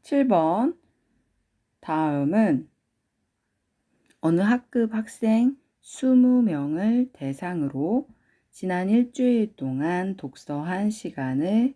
7번. 다음은 어느 학급 학생 20명을 대상으로 지난 일주일 동안 독서한 시간을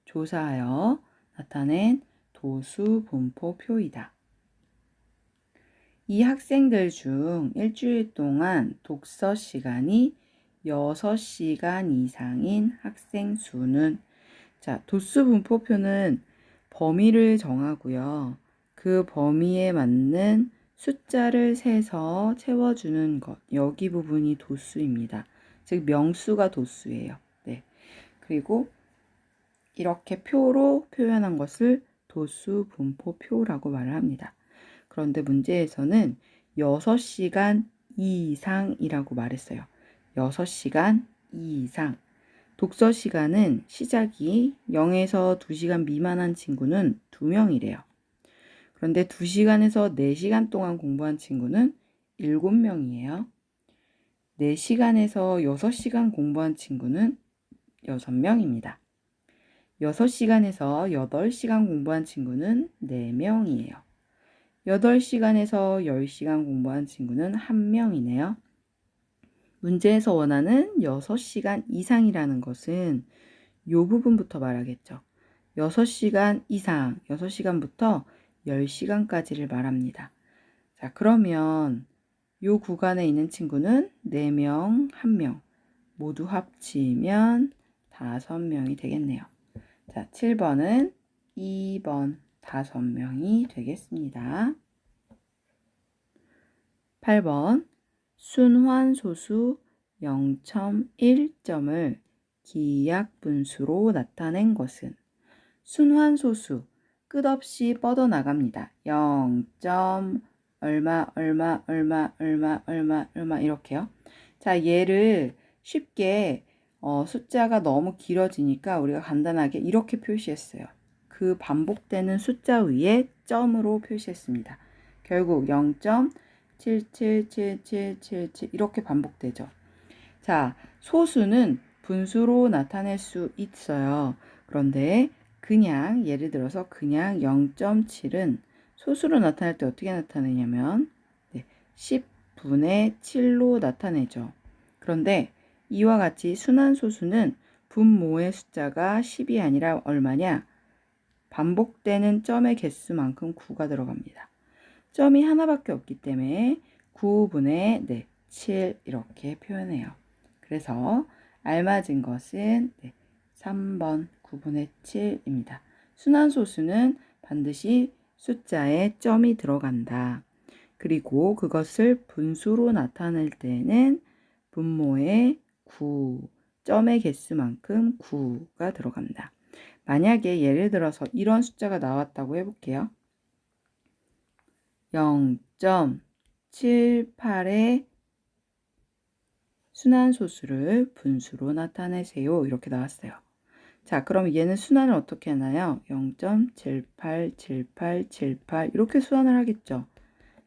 조사하여 나타낸 도수 분포표이다. 이 학생들 중 일주일 동안 독서 시간이 6시간 이상인 학생 수는, 도수 분포표는 범위를 정하고요. 그 범위에 맞는 숫자를 세서 채워주는 것. 여기 부분이 도수입니다. 즉 명수가 도수예요. 네. 그리고 이렇게 표로 표현한 것을 도수 분포표라고 말을 합니다. 그런데 문제에서는 6시간 이상이라고 말했어요. 6시간 이상. 독서 시간은 시작이 0에서 2시간 미만한 친구는 2명이래요. 그런데 2시간에서 4시간 동안 공부한 친구는 7명이에요. 4시간에서 6시간 공부한 친구는 6명입니다. 6시간에서 8시간 공부한 친구는 4명이에요. 8시간에서 10시간 공부한 친구는 1명이네요. 문제에서 원하는 6시간 이상이라는 것은 이 부분부터 말하겠죠. 6시간 이상, 6시간부터 10시간까지를 말합니다. 자, 그러면 이 구간에 있는 친구는 4명, 1명, 모두 합치면 5명이 되겠네요. 자, 7번은 2번 5명이 되겠습니다. 8번 순환소수 0.1점을 기약분수로 나타낸 것은. 순환소수 끝없이 뻗어나갑니다. 0. 얼마 이렇게요. 자, 얘를 쉽게 숫자가 너무 길어지니까 우리가 간단하게 이렇게 표시했어요. 그 반복되는 숫자 위에 점으로 표시했습니다. 결국 0.7777777 이렇게 반복되죠. 자, 소수는 분수로 나타낼 수 있어요. 그런데 그냥 예를 들어서 그냥 0.7은 소수로 나타낼 때 어떻게 나타내냐면 10분의 7로 나타내죠. 그런데 이와 같이 순환소수는 분모의 숫자가 10이 아니라 얼마냐? 반복되는 점의 개수만큼 9가 들어갑니다. 점이 하나밖에 없기 때문에 9분의 7 이렇게 표현해요. 그래서 알맞은 것은 3번 9분의 7입니다. 순환소수는 반드시 숫자에 점이 들어간다. 그리고 그것을 분수로 나타낼 때는 분모에 9, 점의 개수만큼 9가 들어간다. 만약에 예를 들어서 이런 숫자가 나왔다고 해볼게요. 0.78의 순환소수를 분수로 나타내세요. 이렇게 나왔어요. 자, 그럼 얘는 순환을 어떻게 하나요? 0.787878 이렇게 순환을 하겠죠.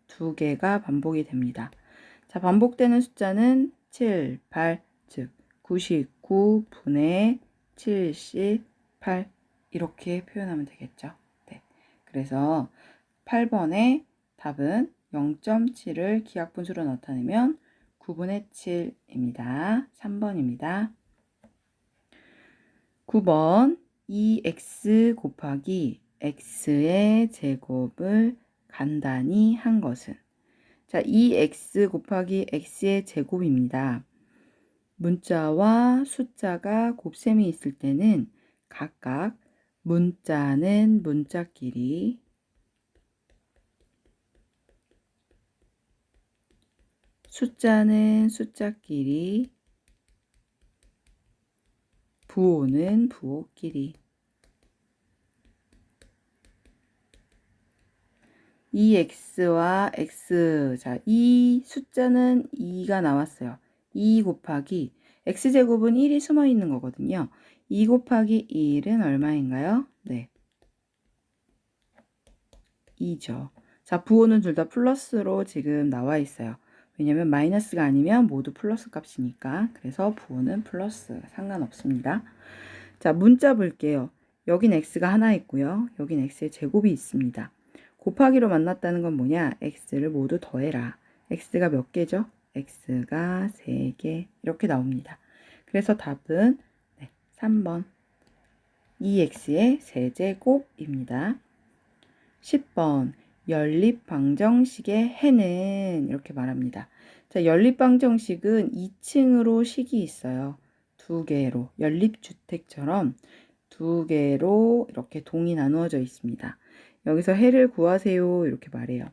두 개가 반복이 됩니다. 자, 반복되는 숫자는 7, 8, 즉 99분의 78 이렇게 표현하면 되겠죠. 네. 그래서 8번의 답은 0.7을 기하분수로 나타내면 9분의 7입니다. 3번입니다. 9번 2x 곱하기 x의 제곱을 간단히 한 것은. 자, 2x 곱하기 x의 제곱입니다. 문자와 숫자가 곱셈이 있을 때는 각각 문자는 문자끼리, 숫자는 숫자끼리, 부호는 부호끼리. 2x와 x, 자, 이 숫자는 2가 나왔어요. 2 곱하기 x제곱은 1이 숨어 있는 거거든요. 2 곱하기 1은 얼마인가요? 네, 2죠. 자, 부호는 둘 다 플러스로 지금 나와 있어요. 왜냐면 마이너스가 아니면 모두 플러스 값이니까. 그래서 부호는 플러스, 상관없습니다. 자, 문자 볼게요. 여긴 x가 하나 있고요. 여긴 x의 제곱이 있습니다. 곱하기로 만났다는 건 뭐냐? x를 모두 더해라. x가 몇 개죠? x가 3개 이렇게 나옵니다. 그래서 답은 3번 2x의 세제곱입니다. 10번 연립방정식의 해는 이렇게 말합니다. 자, 연립방정식은 2층으로 식이 있어요. 2개로 연립주택처럼 2개로 이렇게 동이 나누어져 있습니다. 여기서 해를 구하세요 이렇게 말해요.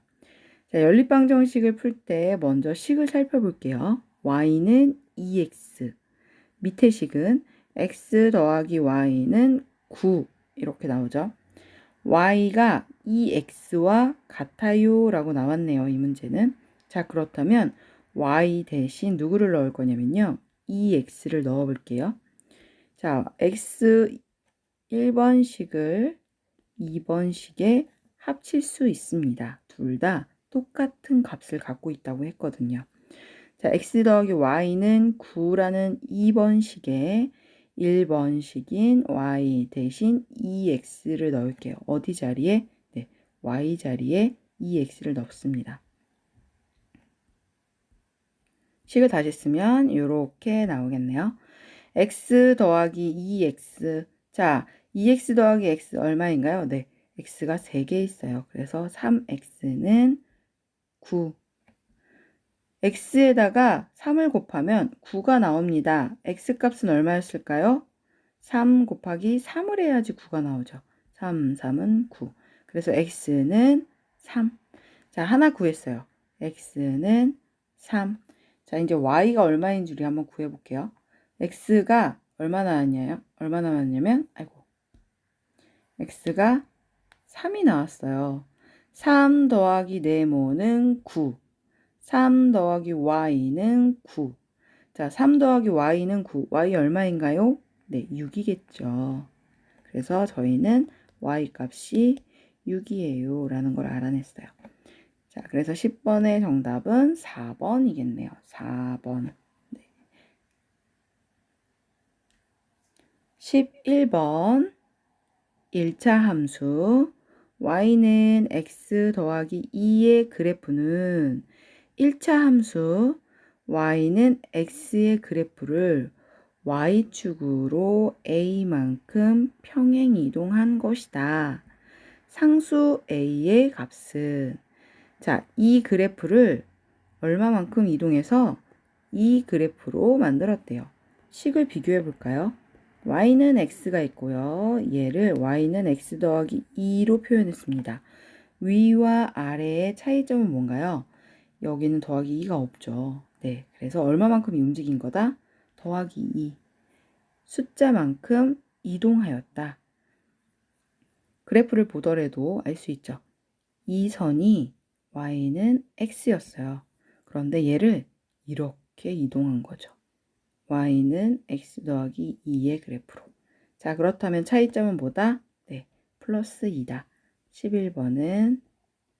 자, 연립방정식을 풀 때 먼저 식을 살펴볼게요. y는 2x, 밑에 식은 x 더하기 y는 9 이렇게 나오죠. y가 2x와 같아요 라고 나왔네요. 이 문제는. 자, 그렇다면 y 대신 누구를 넣을 거냐면요. 2x를 넣어 볼게요. 자, x 1번식을 2번식에 합칠 수 있습니다. 둘 다 똑같은 값을 갖고 있다고 했거든요. 자, x 더하기 y는 9라는 2번식에 1번식인 y 대신 2x를 넣을게요. 어디 자리에? 네, y 자리에 2x를 넣습니다. 식을 다시 쓰면 이렇게 나오겠네요. x 더하기 2x. 자, 2x 더하기 x 얼마인가요? 네, x가 3개 있어요. 그래서 3x는 9. x에다가 3을 곱하면 9가 나옵니다. x값은 얼마였을까요? 3 곱하기 3을 해야지 9가 나오죠. 3, 3은 9. 그래서 x는 3. 자, 하나 구했어요. x는 3. 자, 이제 y가 얼마인 줄 한번 구해볼게요. x가 얼마나 나왔냐면, x가 3이 나왔어요. 3 더하기 네모는 9. 3 더하기 y는 9. 자, 3 더하기 y는 9. y 얼마인가요? 네, 6이겠죠. 그래서 저희는 y 값이 6이에요. 라는 걸 알아냈어요. 자, 그래서 10번의 정답은 4번이겠네요. 4번. 네. 11번 1차 함수 y는 x 더하기 2의 그래프는 1차 함수 y는 x의 그래프를 y축으로 a만큼 평행 이동한 것이다. 상수 a의 값은 자, 이 그래프를 얼마만큼 이동해서 이 그래프로 만들었대요. 식을 비교해 볼까요? y는 x가 있고요. 얘를 y는 x 더하기 2로 표현했습니다. 위와 아래의 차이점은 뭔가요? 여기는 더하기 2가 없죠. 네, 그래서 얼마만큼이 움직인 거다? 더하기 2. 숫자만큼 이동하였다. 그래프를 보더라도 알 수 있죠. 이 선이 y는 x였어요. 그런데 얘를 이렇게 이동한 거죠. y는 x 더하기 2의 그래프로. 자, 그렇다면 차이점은 뭐다? 네, 플러스 2다. 11번은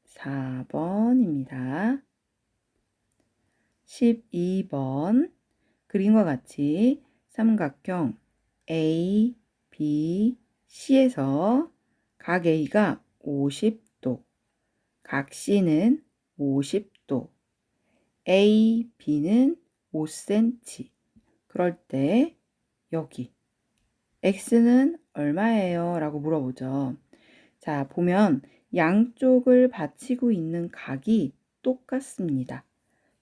4번입니다. 12번 그림과 같이 삼각형 A, B, C에서 각 A가 50도, 각 C는 50도, A, B는 5cm. 그럴 때 여기 X는 얼마예요? 라고 물어보죠. 자, 보면 양쪽을 받치고 있는 각이 똑같습니다.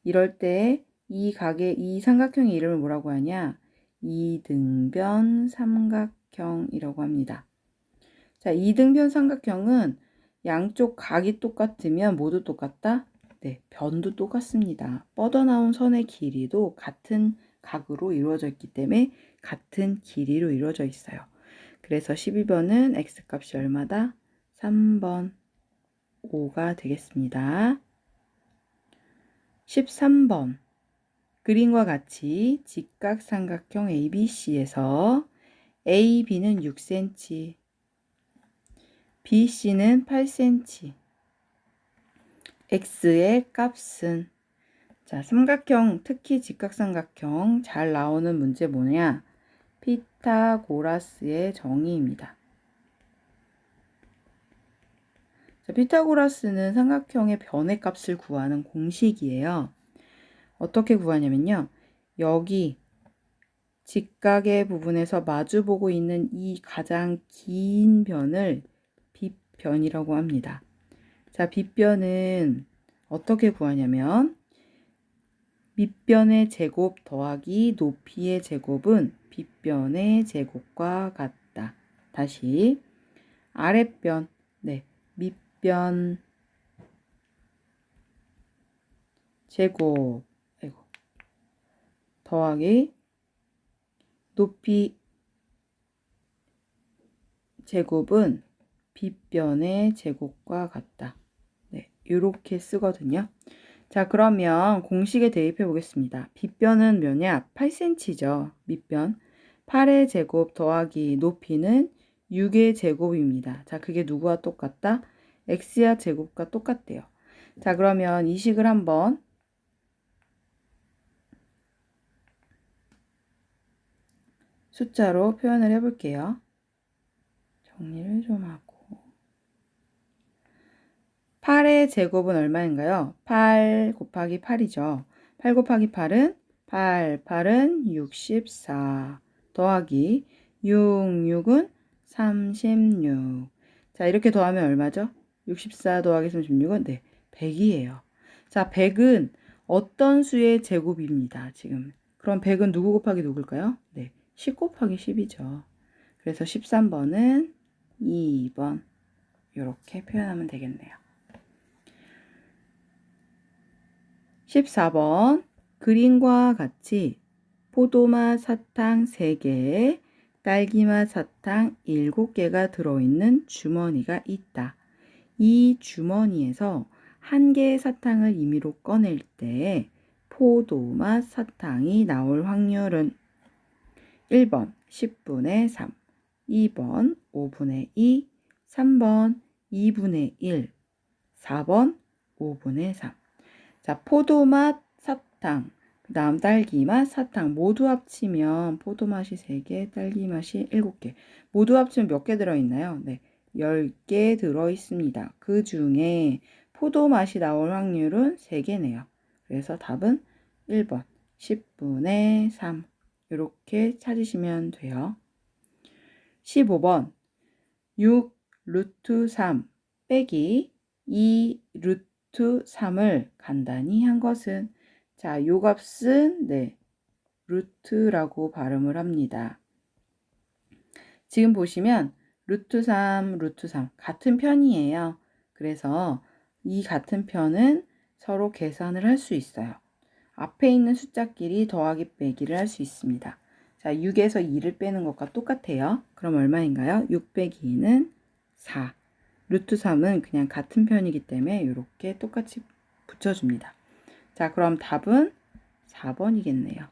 이럴 때 이 삼각형의 이름을 뭐라고 하냐? 이등변 삼각형이라고 합니다. 자, 이등변 삼각형은 양쪽 각이 똑같으면 모두 똑같다? 네, 변도 똑같습니다. 뻗어나온 선의 길이도 같은 각으로 이루어져 있기 때문에 같은 길이로 이루어져 있어요. 그래서 12번은 x값이 얼마다? 3번 5가 되겠습니다. 13번 그림과 같이 직각삼각형 ABC에서 AB는 6cm, BC는 8cm, X의 값은 자, 삼각형, 특히 직각삼각형 잘 나오는 문제 뭐냐? 피타고라스의 정의입니다. 자, 피타고라스는 삼각형의 변의 값을 구하는 공식이에요. 어떻게 구하냐면요. 여기 직각의 부분에서 마주보고 있는 이 가장 긴 변을 빗변이라고 합니다. 자, 빗변은 어떻게 구하냐면 밑변의 제곱 더하기 높이의 제곱은 빗변의 제곱과 같다. 다시 아랫변, 네, 밑변 제곱 더하기 높이 제곱은 빗변의 제곱과 같다. 네, 이렇게 쓰거든요. 자, 그러면 공식에 대입해 보겠습니다. 빗변은 몇이야? 8cm죠. 밑변. 8의 제곱 더하기 높이는 6의 제곱입니다. 자, 그게 누구와 똑같다? x야 제곱과 똑같대요. 자, 그러면 이 식을 한번 숫자로 표현을 해볼게요. 정리를 좀 하고. 8의 제곱은 얼마인가요? 8 곱하기 8이죠. 8 곱하기 8은 8은 64 더하기 6은 36. 자, 이렇게 더하면 얼마죠? 64 더하기 36은 네, 100이에요. 자, 100은 어떤 수의 제곱입니다. 지금. 그럼 100은 누구 곱하기 누굴까요? 네, 10 곱하기 10이죠. 그래서 13번은 2번 이렇게 표현하면 되겠네요. 14번 그림과 같이 포도맛 사탕 3개에 딸기맛 사탕 7개가 들어있는 주머니가 있다. 이 주머니에서 한 개의 사탕을 임의로 꺼낼 때 포도맛 사탕이 나올 확률은 1번 10분의 3, 2번 5분의 2, 3번 2분의 1, 4번 5분의 3. 자, 포도맛 사탕, 그 다음 딸기맛 사탕 모두 합치면 포도맛이 3개, 딸기맛이 7개. 모두 합치면 몇 개 들어있나요? 네, 10개 들어있습니다. 그 중에 포도맛이 나올 확률은 3개네요. 그래서 답은 1번 10분의 3 이렇게 찾으시면 돼요. 15번 6 루트 3 빼기 2 루트 3을 간단히 한 것은 자, 요 값은 네, 루트라고 발음을 합니다. 지금 보시면 루트 3, 루트 3 같은 편이에요. 그래서 이 같은 편은 서로 계산을 할 수 있어요. 앞에 있는 숫자끼리 더하기 빼기를 할 수 있습니다. 자, 6에서 2를 빼는 것과 똑같아요. 그럼 얼마인가요? 6 빼기 2는 4. 루트 3은 그냥 같은 편이기 때문에 이렇게 똑같이 붙여줍니다. 자, 그럼 답은 4번이겠네요.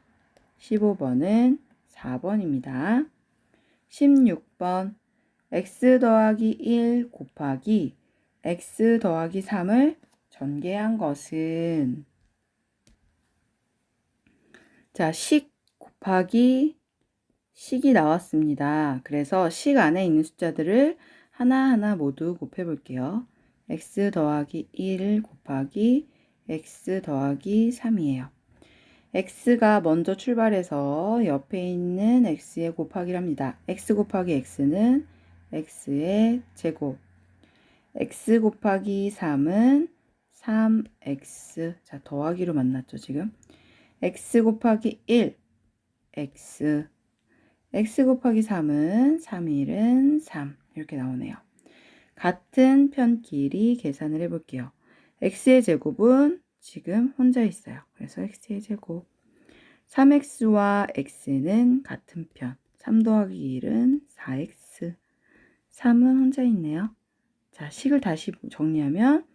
15번은 4번입니다. 16번 x 더하기 1 곱하기 x 더하기 3을 전개한 것은 자, 식 곱하기 식이 나왔습니다. 그래서 식 안에 있는 숫자들을 하나하나 모두 곱해 볼게요. x 더하기 1 곱하기 x 더하기 3이에요. x가 먼저 출발해서 옆에 있는 x에 곱하기를 합니다. x 곱하기 x는 x의 제곱. x 곱하기 3은 3x. 자, 더하기로 만났죠, 지금. x 곱하기 1, x. x 곱하기 3은 3일은 3. 이렇게 나오네요. 같은 편끼리 계산을 해볼게요. x의 제곱은 지금 혼자 있어요. 그래서 x의 제곱. 3x와 x는 같은 편. 3 더하기 1은 4x. 3은 혼자 있네요. 자, 식을 다시 정리하면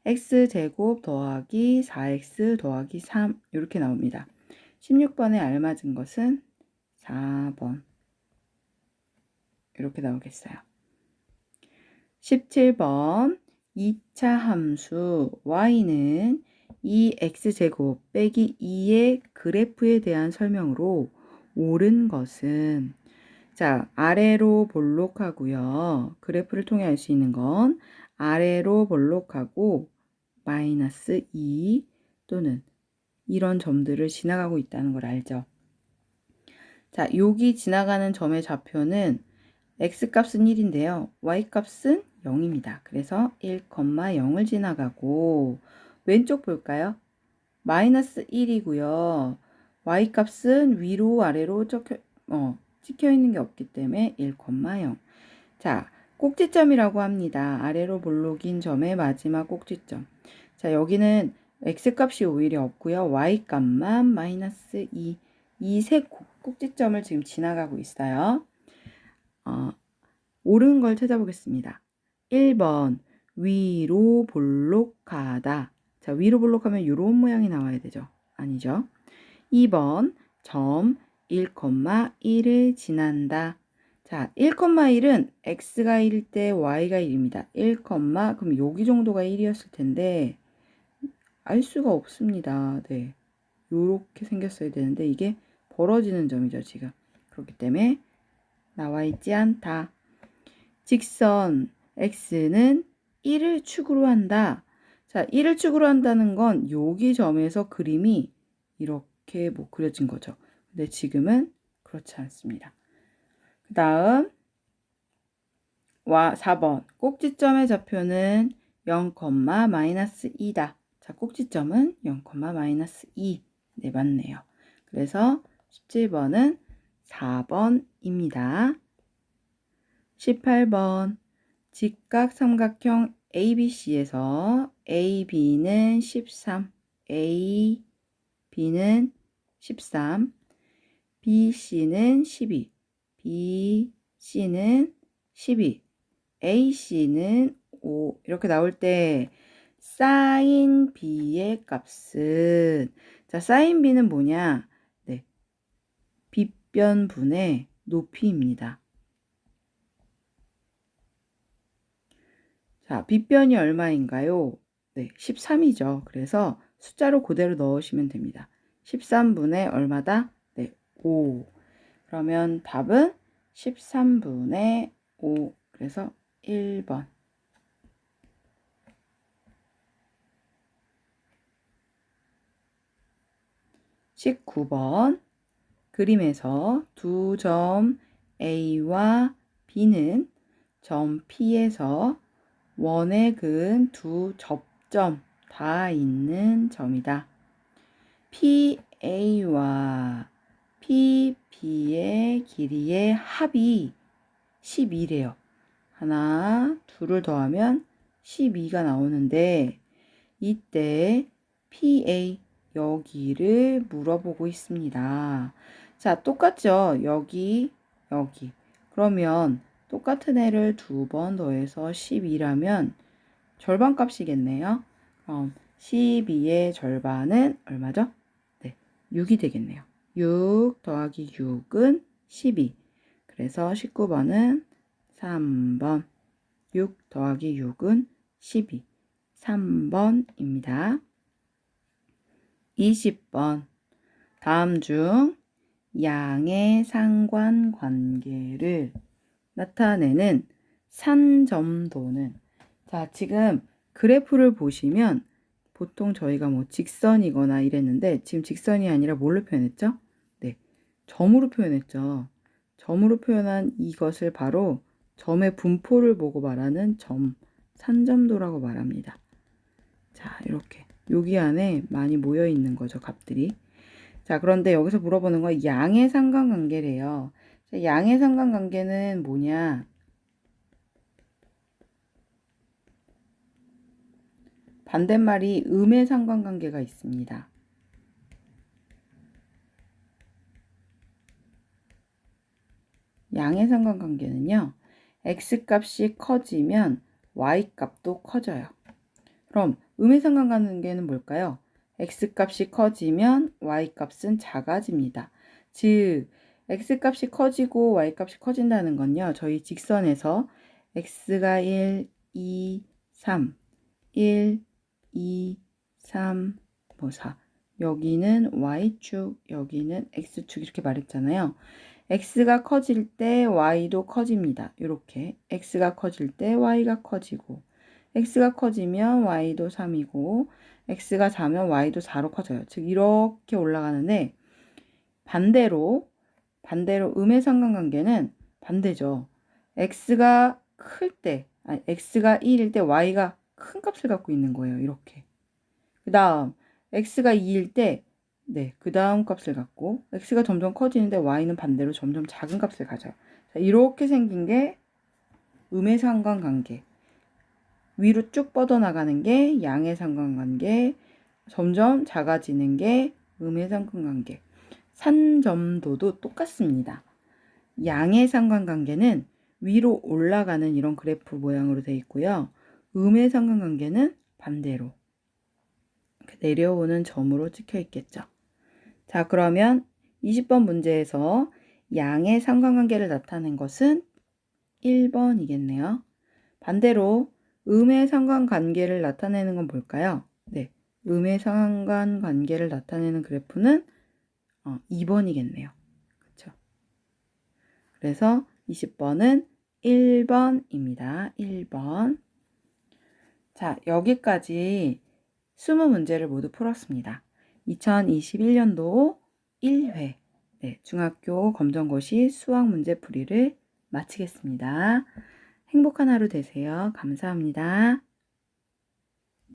x제곱 더하기 4x 더하기 3 이렇게 나옵니다. 16번에 알맞은 것은 4번 이렇게 나오겠어요. 17번 2차 함수 y는 2x제곱 빼기 2의 그래프에 대한 설명으로 옳은 것은 자, 아래로 볼록하고요. 그래프를 통해 알 수 있는 건 아래로 볼록하고 마이너스 2 또는 이런 점들을 지나가고 있다는 걸 알죠. 자, 여기 지나가는 점의 좌표는 x값은 1인데요. y값은 0입니다. 그래서 1,0을 지나가고 왼쪽 볼까요? 마이너스 1이고요. y값은 위로 아래로 찍혀 있는 게 없기 때문에 1,0. 자, 꼭지점이라고 합니다. 아래로 볼록인 점의 마지막 꼭지점. 자, 여기는 x값이 오히려 없고요. y값만 마이너스 2. 이 세 꼭지점을 지금 지나가고 있어요. 옳은 걸 찾아보겠습니다. 1번 위로 볼록하다. 자, 위로 볼록하면 이런 모양이 나와야 되죠. 아니죠. 2번 점 1,1을 지난다. 자, 1,1은 x가 1일 때 y가 1입니다. 1, 그럼 여기 정도가 1이었을 텐데 알 수가 없습니다. 네, 요렇게 생겼어야 되는데 이게 벌어지는 점이죠, 지금. 그렇기 때문에 나와 있지 않다. 직선 x는 1을 축으로 한다. 자, 1을 축으로 한다는 건 여기 점에서 그림이 이렇게 뭐 그려진 거죠. 근데 지금은 그렇지 않습니다. 그 다음 4번 꼭지점의 좌표는 0, 마이너스 2다. 자, 꼭지점은 0, 마이너스 2. 네, 맞네요. 그래서 17번은 4번입니다. 18번 직각삼각형 ABC에서 AB는 13, AB는 13, BC는 12, BC는 12, AC는 5 이렇게 나올 때 사인 B의 값은 자, 사인 B는 뭐냐? 네, 빗변분의 높이입니다. 자, 빗변이 얼마인가요? 네, 13이죠. 그래서 숫자로 그대로 넣으시면 됩니다. 13분의 얼마다? 네, 5. 그러면 답은 13분의 5. 그래서 1번. 19번 그림에서 두 점 A와 B는 점 P에서 원에 그은 두 접점 다 있는 점이다. PA와 PB의 길이의 합이 12래요. 하나, 둘을 더하면 12가 나오는데 이때 PA 여기를 물어보고 있습니다. 자, 똑같죠? 여기. 그러면 똑같은 애를 두 번 더해서 12라면 절반값이겠네요. 그럼 12의 절반은 얼마죠? 네, 6이 되겠네요. 6 더하기 6은 12. 그래서 19번은 3번. 6 더하기 6은 12. 3번입니다. 20번. 다음 중 양의 상관관계를 나타내는 산점도는 자, 지금 그래프를 보시면 보통 저희가 뭐 직선이거나 이랬는데 지금 직선이 아니라 뭘로 표현했죠? 네, 점으로 표현했죠. 점으로 표현한 이것을 바로 점의 분포를 보고 말하는 산점도라고 말합니다. 자, 이렇게 여기 안에 많이 모여 있는 거죠, 값들이. 자, 그런데 여기서 물어보는 건 양의 상관관계래요. 자, 양의 상관관계는 뭐냐? 반대말이 음의 상관관계가 있습니다. 양의 상관관계는요. x값이 커지면 y값도 커져요. 그럼 음의 상관관계는 뭘까요? x값이 커지면 y값은 작아집니다. 즉 x값이 커지고 y값이 커진다는 건요. 저희 직선에서 x가 1, 2, 3, 1, 2, 3, 4 여기는 y축, 여기는 x축 이렇게 말했잖아요. x가 커질 때 y도 커집니다. 이렇게 x가 커질 때 y가 커지고 x가 커지면 y도 3이고 x가 4면 y도 4로 커져요. 즉 이렇게 올라가는데 반대로 음의 상관관계는 반대죠. x가 클 때, 아니 x가 1일 때 y가 큰 값을 갖고 있는 거예요. 이렇게. 그 다음 x가 2일 때 그 다음 값을 갖고 x가 점점 커지는데 y는 반대로 점점 작은 값을 가져요. 자, 이렇게 생긴 게 음의 상관관계. 위로 쭉 뻗어나가는 게 양의 상관관계, 점점 작아지는 게 음의 상관관계. 산점도도 똑같습니다. 양의 상관관계는 위로 올라가는 이런 그래프 모양으로 되어 있고요. 음의 상관관계는 반대로 내려오는 점으로 찍혀 있겠죠. 자, 그러면 20번 문제에서 양의 상관관계를 나타낸 것은 1번이겠네요. 반대로 음의 상관관계를 나타내는 건 뭘까요? 네, 음의 상관관계를 나타내는 그래프는 2번이겠네요. 그렇죠? 그래서 20번은 1번입니다. 1번. 자, 여기까지 20문제를 모두 풀었습니다. 2021년도 1회 중학교 검정고시 수학 문제 풀이를 마치겠습니다. 행복한 하루 되세요. 감사합니다.